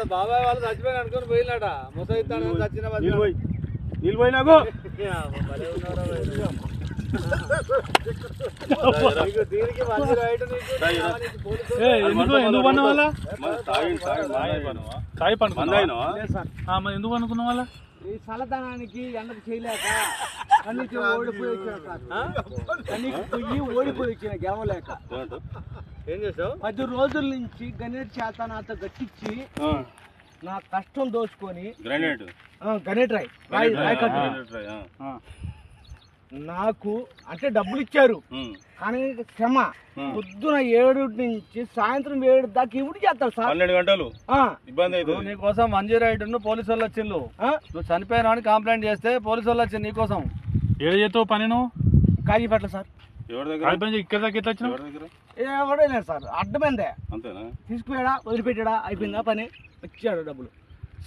బాబాయ్ వాళ్ళు చచ్చిపోయి అనుకుని పోయినట ముసైతాను చచ్చిన నీళ్ళు పోయినాకు ఎందుకు పన్న వాళ్ళ ఎందుకు అనుకున్న వాళ్ళ ఈ చల్లదనానికి ఎండకు చేయలేక కన్నీకి ఓడిపోయి ఓడిపోయి వచ్చిన గెలవలేక ఏం చేసావు 10 రోజుల నుంచి గణేట్ చేత నాతో గట్టించి నా కష్టం దోచుకొని గణేట్ రాయ్ నాకు అంటే డబ్బులు ఇచ్చారు కానీ క్షమ పొద్దున 7 నుంచి సాయంత్రం 7 దాకా ఇవి చేస్తారు సార్ 12 గంటలు ఇబ్బంది అవుతుంది నీకోసం మంజీ రైడ్ పోలీసు వాళ్ళు వచ్చిండు నువ్వు చనిపోయినా అని కంప్లైంట్ చేస్తే పోలీసు వాళ్ళు వచ్చింది నీకోసం ఏడు చేస్తావు పని నువ్వు కాజీపేట సార్ ఇక్కడ దాకా ఎట్లా వచ్చినావు ఎవడలేదు సార్ అడ్డమైందే అంతేనా తీసుకుపోయాడా వదిలిపెట్టాడా అయిపోయిందా పని వచ్చాడు డబ్బులు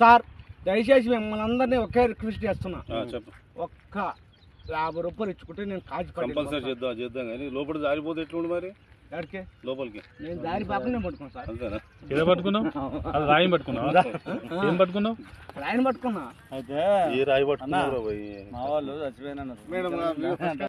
సార్ దయచేసి మిమ్మల్ని అందరినీ ఒకే రిక్వెస్ట్ చేస్తున్నా ఒక్క 50 రూపాయలు ఇచ్చుకుంటే నేను కంపల్సరీ చేద్దాం కానీ లోపల జారిపోతే ఎట్లుండి మరి ఎక్కడికి లోపలికి నేను దారి పాపనే పట్టుకున్నాను సార్ అంతేనా ఏదో పట్టుకున్నావు అది రాయి పట్టుకున్నావు ఏం పట్టుకున్నావు రాయిని పట్టుకున్నా అయితే ఏ రాయి పట్టుకున్నావు మా వాళ్ళు చచ్చిపోయినా